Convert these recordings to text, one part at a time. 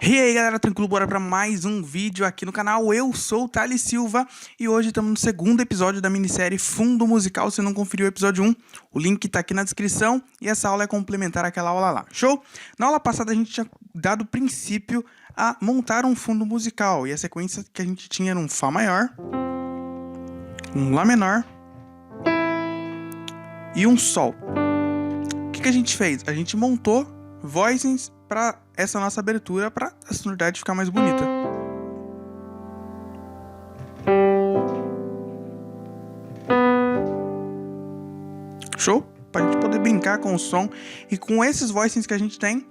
E aí galera, tranquilo? Bora pra mais um vídeo aqui no canal. Eu sou o Thales Silva e hoje estamos no segundo episódio da minissérie Fundo Musical. Se não conferiu o episódio 1, o link tá aqui na descrição e essa aula é complementar àquela aula lá, show? Na aula passada a gente tinha dado princípio a montar um fundo musical e a sequência que a gente tinha era um Fá maior, um Lá menor e um Sol. O que a gente fez? A gente montou voicings para essa nossa abertura, para a sonoridade ficar mais bonita. Show? Para a gente poder brincar com o som e com esses voicings que a gente tem,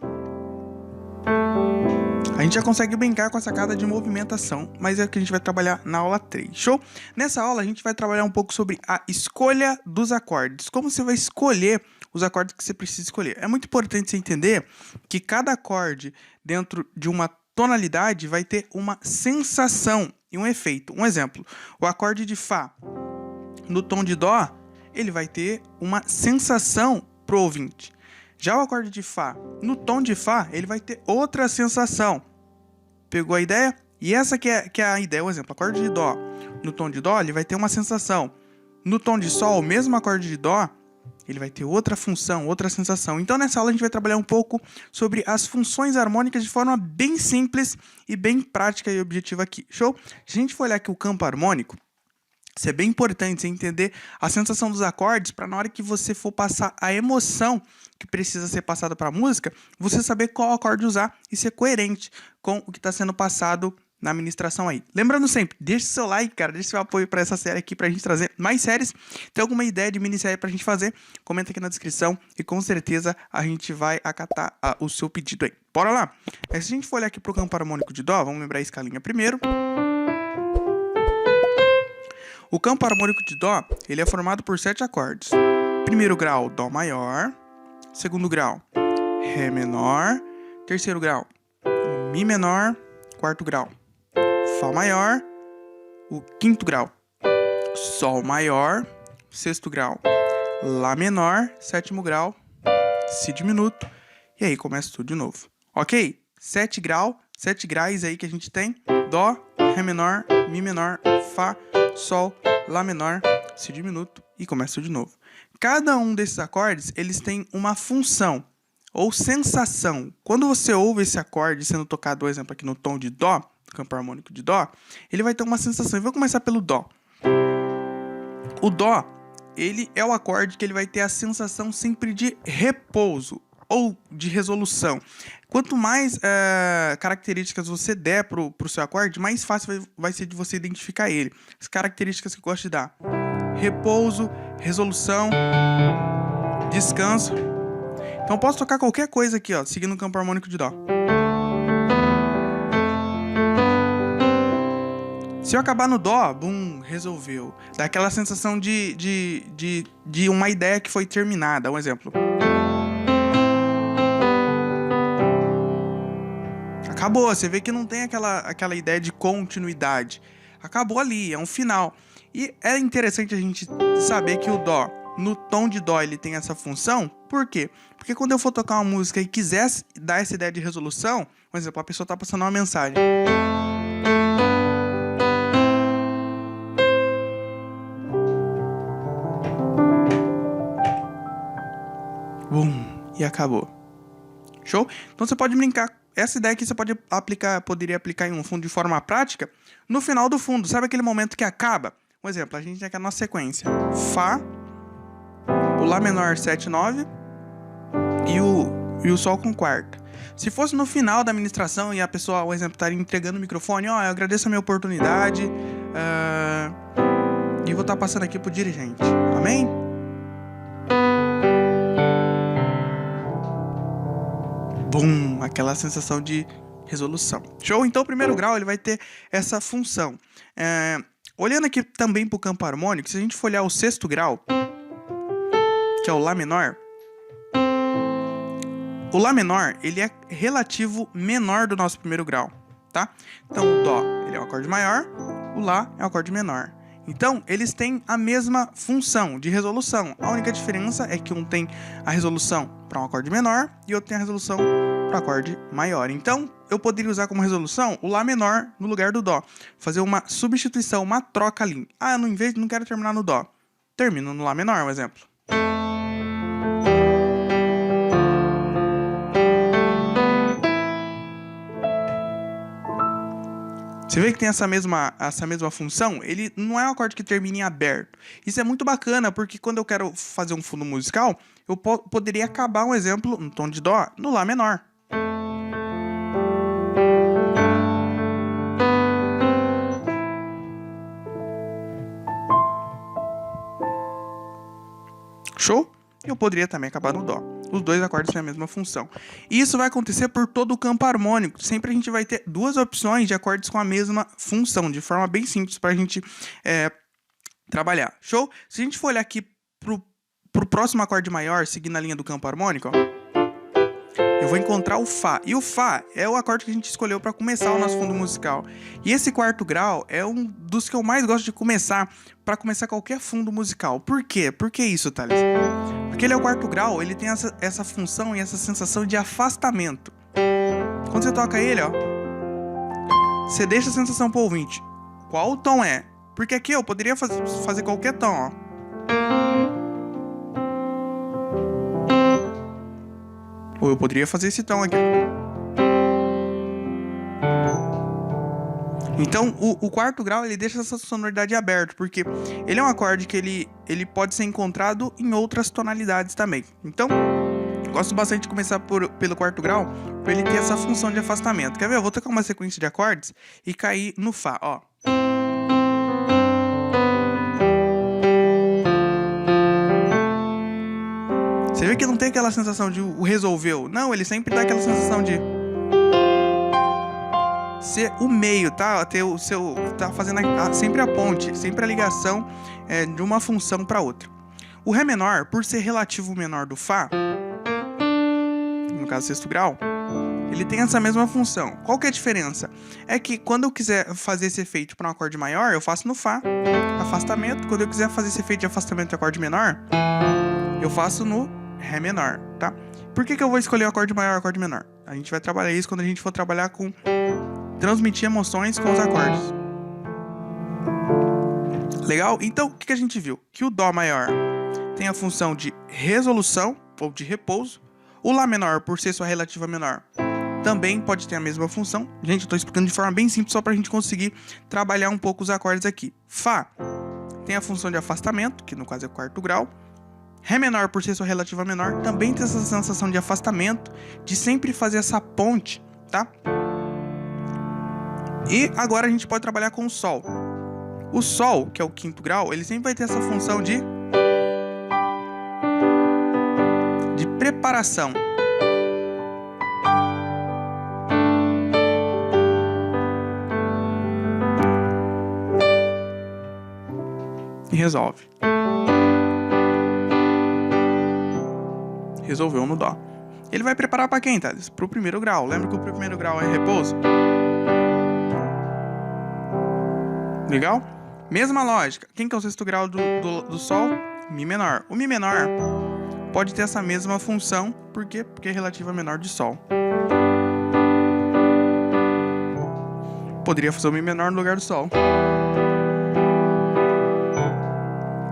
a gente já consegue brincar com a sacada de movimentação, mas é o que a gente vai trabalhar na aula 3, show? Nessa aula a gente vai trabalhar um pouco sobre a escolha dos acordes, como você vai escolher os acordes que você precisa escolher. É muito importante você entender que cada acorde dentro de uma tonalidade vai ter uma sensação e um efeito. Um exemplo, o acorde de Fá no tom de Dó, ele vai ter uma sensação pro ouvinte. Já o acorde de Fá no tom de Fá, ele vai ter outra sensação. Pegou a ideia? E essa que é a ideia. Um exemplo, o acorde de Dó no tom de Dó, ele vai ter uma sensação. No tom de Sol, o mesmo acorde de Dó, ele vai ter outra função, outra sensação. Então, nessa aula, a gente vai trabalhar um pouco sobre as funções harmônicas de forma bem simples e bem prática e objetiva aqui. Show? Se a gente for olhar aqui o campo harmônico, isso é bem importante você entender a sensação dos acordes para na hora que você for passar a emoção que precisa ser passada para a música, você saber qual acorde usar e ser coerente com o que está sendo passado na administração aí. Lembrando sempre, deixa seu like, cara, deixa seu apoio para essa série aqui pra gente trazer mais séries. Tem alguma ideia de minissérie pra gente fazer? Comenta aqui na descrição e com certeza a gente vai acatar o seu pedido aí. Bora lá? Se a gente for olhar aqui pro campo harmônico de Dó, vamos lembrar a escalinha primeiro. O campo harmônico de Dó, ele é formado por 7 acordes. Primeiro grau, Dó maior. Segundo grau, Ré menor. Terceiro grau, Mi menor. Quarto grau, Fá maior, o quinto grau, Sol maior, sexto grau, Lá menor, sétimo grau, Si diminuto, e aí começa tudo de novo. Ok? 7 graus aí que a gente tem, Dó, Ré menor, Mi menor, Fá, Sol, Lá menor, Si diminuto, e começa tudo de novo. Cada um desses acordes, eles têm uma função ou sensação. Quando você ouve esse acorde sendo tocado, por exemplo, aqui no tom de Dó, campo harmônico de Dó, ele vai ter uma sensação. Eu vou começar pelo Dó. O Dó, ele é o acorde que ele vai ter a sensação sempre de repouso ou de resolução. Quanto mais características você der pro seu acorde, mais fácil vai ser de você identificar ele. As características que eu gosto de dar: repouso, resolução, descanso. Então eu posso tocar qualquer coisa aqui, ó, seguindo o campo harmônico de Dó. Se eu acabar no Dó, bum, resolveu. Dá aquela sensação de uma ideia que foi terminada. Um exemplo. Acabou, você vê que não tem aquela ideia de continuidade. Acabou ali, é um final. E é interessante a gente saber que o Dó, no tom de Dó, ele tem essa função. Por quê? Porque quando eu for tocar uma música e quiser dar essa ideia de resolução, por exemplo, a pessoa está passando uma mensagem. Bum, e acabou. Show? Então você pode brincar. Essa ideia aqui você poderia aplicar em um fundo de forma prática no final do fundo. Sabe aquele momento que acaba? Um exemplo, a gente tem aqui a nossa sequência. Fá, o Lá menor 7, 9 e o Sol com quarta. Se fosse no final da administração e a pessoa, por exemplo, estaria entregando o microfone, ó, eu agradeço a minha oportunidade e vou estar passando aqui pro dirigente. Amém? Bum, aquela sensação de resolução. Show? Então o primeiro grau ele vai ter essa função. Olhando aqui também para o campo harmônico, se a gente for olhar o sexto grau, que é o Lá menor, o Lá menor ele é relativo menor do nosso primeiro grau, tá? Então o Dó ele é um acorde maior, o Lá é um acorde menor. Então, eles têm a mesma função de resolução. A única diferença é que um tem a resolução para um acorde menor e outro tem a resolução para para acorde maior. Então, eu poderia usar como resolução o Lá menor no lugar do Dó. Fazer uma substituição, uma troca ali. Ah, não quero terminar no Dó. Termino no Lá menor, um exemplo. Você vê que tem essa mesma função? Ele não é um acorde que termina em aberto. Isso é muito bacana, porque quando eu quero fazer um fundo musical, eu poderia acabar um exemplo, no tom de Dó, no Lá menor. Show? Eu poderia também acabar no Dó. Os dois acordes têm a mesma função. E isso vai acontecer por todo o campo harmônico. Sempre a gente vai ter duas opções de acordes com a mesma função, de forma bem simples para a gente trabalhar. Show? Se a gente for olhar aqui pro próximo acorde maior, seguindo a linha do campo harmônico, ó, eu vou encontrar o Fá. E o Fá é o acorde que a gente escolheu para começar o nosso fundo musical. E esse quarto grau é um dos que eu mais gosto de começar para começar qualquer fundo musical. Por quê? Por que isso, Thales? Porque ele é o quarto grau, ele tem essa função e essa sensação de afastamento. Quando você toca ele, ó, você deixa a sensação pro ouvinte. Qual o tom é? Porque aqui eu poderia fazer qualquer tom, ó. Ou eu poderia fazer esse tom aqui. Então, o quarto grau, ele deixa essa sonoridade aberta, porque ele é um acorde que ele pode ser encontrado em outras tonalidades também. Então, gosto bastante de começar pelo quarto grau, para ele ter essa função de afastamento. Quer ver? Eu vou tocar uma sequência de acordes e cair no Fá, ó. Você vê que não tem aquela sensação de o resolveu. Não, ele sempre dá aquela sensação de ser o meio, tá? Ter o seu, tá fazendo sempre a ponte, sempre a ligação de uma função para outra. O Ré menor, por ser relativo menor do Fá, no caso sexto grau, ele tem essa mesma função. Qual que é a diferença? É que quando eu quiser fazer esse efeito para um acorde maior, eu faço no Fá, afastamento. Quando eu quiser fazer esse efeito de afastamento de acorde menor, eu faço no Ré menor, tá? Por que eu vou escolher o acorde maior e o acorde menor? A gente vai trabalhar isso quando a gente for trabalhar com transmitir emoções com os acordes. Legal? Então, o que a gente viu? Que o Dó maior tem a função de resolução ou de repouso. O Lá menor, por ser sua relativa menor, também pode ter a mesma função. Gente, eu estou explicando de forma bem simples só para a gente conseguir trabalhar um pouco os acordes aqui. Fá tem a função de afastamento, que no caso é o quarto grau. Ré menor, por ser sua relativa menor, também tem essa sensação de afastamento, de sempre fazer essa ponte, tá? E agora a gente pode trabalhar com o Sol. O Sol, que é o quinto grau, ele sempre vai ter essa função de preparação. E resolve. Resolveu no Dó. Ele vai preparar para quem, Thales? Para o primeiro grau. Lembra que o primeiro grau é repouso? Legal? Mesma lógica. Quem que é o sexto grau do Sol? Mi menor. O Mi menor pode ter essa mesma função. Por quê? Porque é relativa menor de Sol. Poderia fazer o Mi menor no lugar do Sol.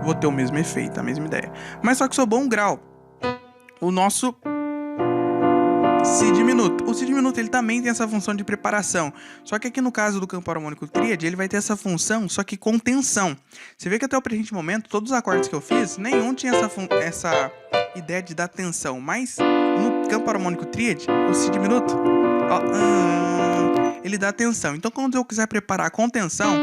Vou ter o mesmo efeito, a mesma ideia. Mas só que sobrou um grau. O nosso Si diminuto. O Si diminuto ele também tem essa função de preparação. Só que aqui no caso do campo harmônico tríade, ele vai ter essa função, só que com tensão. Você vê que até o presente momento, todos os acordes que eu fiz, nenhum tinha essa ideia de dar tensão. Mas no campo harmônico tríade, o Si diminuto, ó, ele dá tensão. Então quando eu quiser preparar com tensão,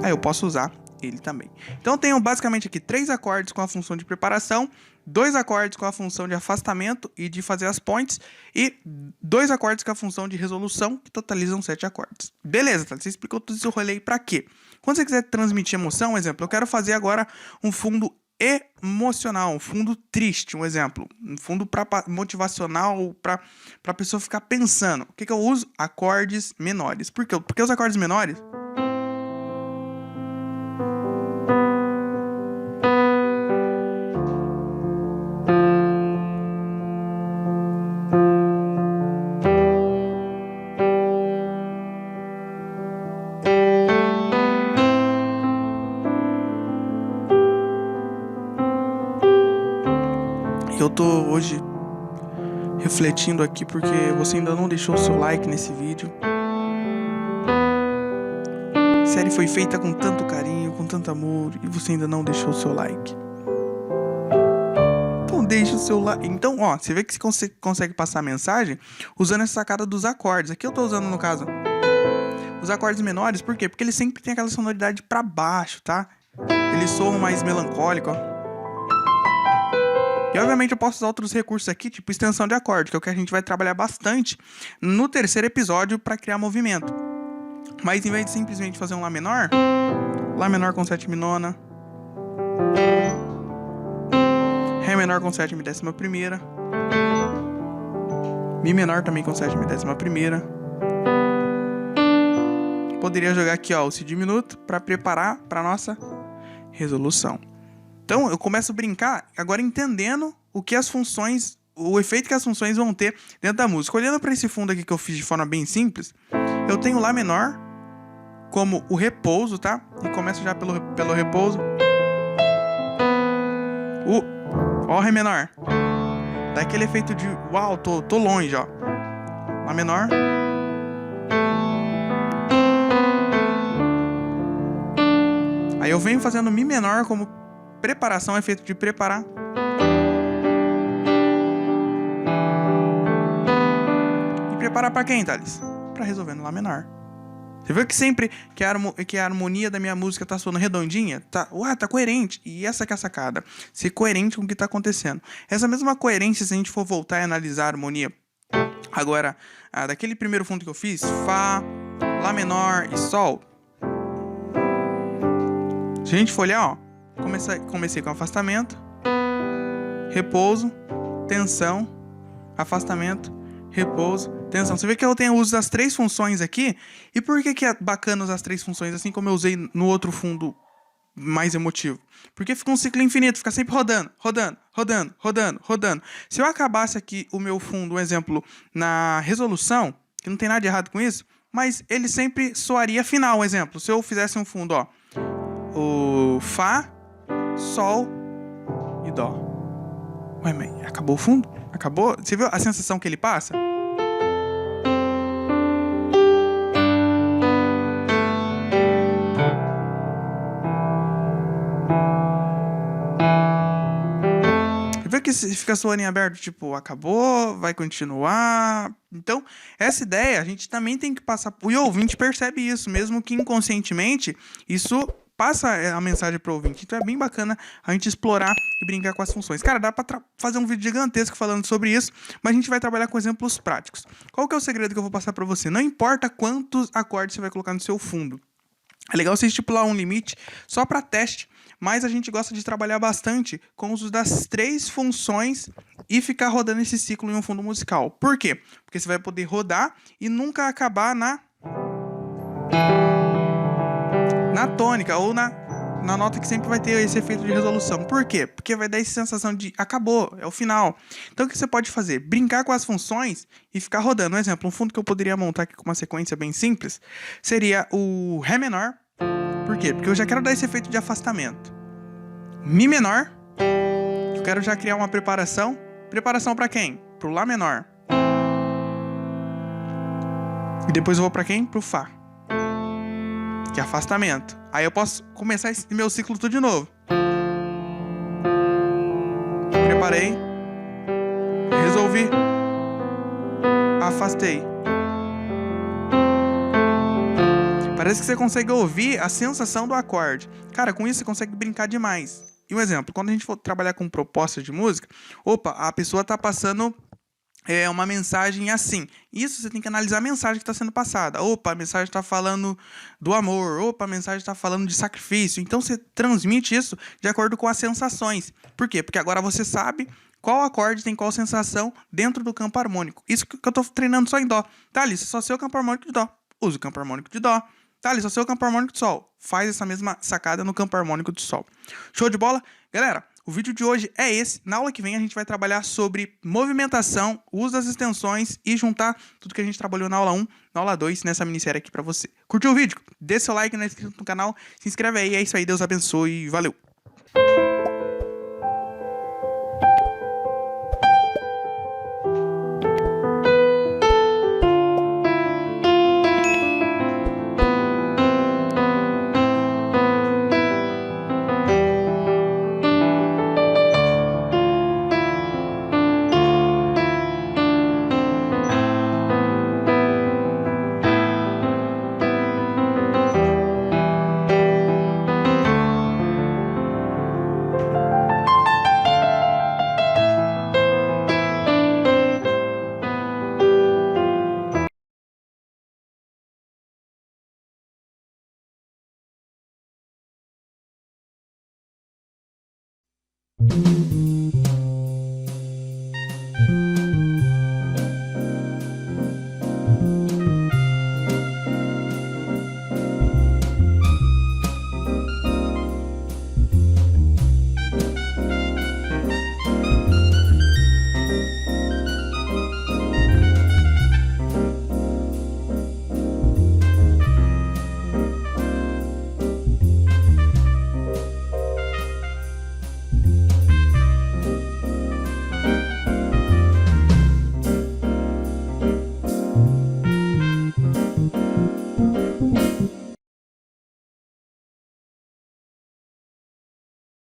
aí eu posso usar ele também. Então eu tenho basicamente aqui 3 acordes com a função de preparação, 2 acordes com a função de afastamento e de fazer as pontes, e 2 acordes com a função de resolução, que totalizam 7 acordes. Beleza, tá? Você explicou tudo isso, eu rolei pra quê? Quando você quiser transmitir emoção, um exemplo, eu quero fazer agora um fundo emocional, um fundo triste, um exemplo, um fundo motivacional para a pessoa ficar pensando. O que eu uso? Acordes menores. Por quê? Porque os acordes menores, tô hoje refletindo aqui porque você ainda não deixou o seu like nesse vídeo. A série foi feita com tanto carinho, com tanto amor, e você ainda não deixou o seu like. Então deixa o seu like. Então, ó, você vê que você consegue passar a mensagem usando essa sacada dos acordes. Aqui eu tô usando, no caso, os acordes menores. Por quê? Porque eles sempre tem aquela sonoridade pra baixo, tá? Eles soam mais melancólico, ó. E obviamente eu posso usar outros recursos aqui, tipo extensão de acorde, que é o que a gente vai trabalhar bastante no terceiro episódio para criar movimento. Mas em vez de simplesmente fazer um Lá menor com sétima e nona, Ré menor com sétima e décima primeira, Mi menor também com sétima e décima primeira. Poderia jogar aqui, ó, o Si diminuto para preparar para nossa resolução. Então eu começo a brincar agora entendendo o que as funções, o efeito que as funções vão ter dentro da música. Olhando para esse fundo aqui que eu fiz de forma bem simples, eu tenho Lá menor como o repouso, tá? E começo já pelo repouso. Ó, Ré menor. Dá aquele efeito de uau, tô longe, ó. Lá menor. Aí eu venho fazendo Mi menor como preparação, efeito de preparar. E preparar pra quem, Thales? Pra resolver no Lá menor. Você viu que sempre que a harmonia da minha música tá soando redondinha? Tá coerente. E essa que é a sacada. Ser coerente com o que tá acontecendo. Essa mesma coerência, se a gente for voltar e analisar a harmonia. Agora, daquele primeiro fundo que eu fiz, Fá, Lá menor e Sol. Se a gente for olhar, ó. Comecei com afastamento, repouso, tensão, afastamento, repouso, tensão. Você vê que eu tenho uso das três funções aqui. E por que é bacana usar as três funções, assim como eu usei no outro fundo mais emotivo? Porque fica um ciclo infinito, fica sempre rodando, rodando, rodando, rodando, rodando. Se eu acabasse aqui o meu fundo, um exemplo, na resolução, que não tem nada de errado com isso, mas ele sempre soaria final, um exemplo. Se eu fizesse um fundo, ó, o Fá, Sol e Dó. Ué, mas acabou o fundo? Acabou? Você viu a sensação que ele passa? Você viu que fica soando em aberto? Tipo, acabou, vai continuar. Então, essa ideia a gente também tem que passar. O ouvinte percebe isso, mesmo que inconscientemente, isso passa a mensagem pro ouvinte. Então é bem bacana a gente explorar e brincar com as funções. Cara, dá pra fazer um vídeo gigantesco falando sobre isso, mas a gente vai trabalhar com exemplos práticos. Qual que é o segredo que eu vou passar pra você? Não importa quantos acordes você vai colocar no seu fundo. É legal você estipular um limite só para teste, mas a gente gosta de trabalhar bastante com o uso das três funções e ficar rodando esse ciclo em um fundo musical. Por quê? Porque você vai poder rodar e nunca acabar na tônica ou na nota que sempre vai ter esse efeito de resolução. Por quê? Porque vai dar essa sensação de acabou, é o final. Então o que você pode fazer? Brincar com as funções e ficar rodando. Um exemplo, um fundo que eu poderia montar aqui com uma sequência bem simples seria o Ré menor. Por quê? Porque eu já quero dar esse efeito de afastamento. Mi menor. Eu quero já criar uma preparação. Preparação para quem? Pro Lá menor. E depois eu vou para quem? Pro Fá. Que é afastamento. Aí eu posso começar esse meu ciclo tudo de novo. Preparei. Resolvi. Afastei. Parece que você consegue ouvir a sensação do acorde. Cara, com isso você consegue brincar demais. E um exemplo, quando a gente for trabalhar com propostas de música, a pessoa tá passando uma mensagem assim. Isso você tem que analisar a mensagem que está sendo passada. A mensagem está falando do amor. A mensagem está falando de sacrifício. Então você transmite isso de acordo com as sensações. Por quê? Porque agora você sabe qual acorde tem qual sensação dentro do campo harmônico. Isso que eu estou treinando só em Dó. Tá, Alice, só sei o campo harmônico de Dó. Usa o campo harmônico de Dó. Tá, Alice, só sei o campo harmônico de Sol. Faz essa mesma sacada no campo harmônico de Sol. Show de bola? Galera, o vídeo de hoje é esse. Na aula que vem a gente vai trabalhar sobre movimentação, uso das extensões e juntar tudo que a gente trabalhou na aula 1, na aula 2, nessa minissérie aqui pra você. Curtiu o vídeo? Dê seu like, não é inscrito no canal, se inscreve aí. É isso aí, Deus abençoe. Valeu!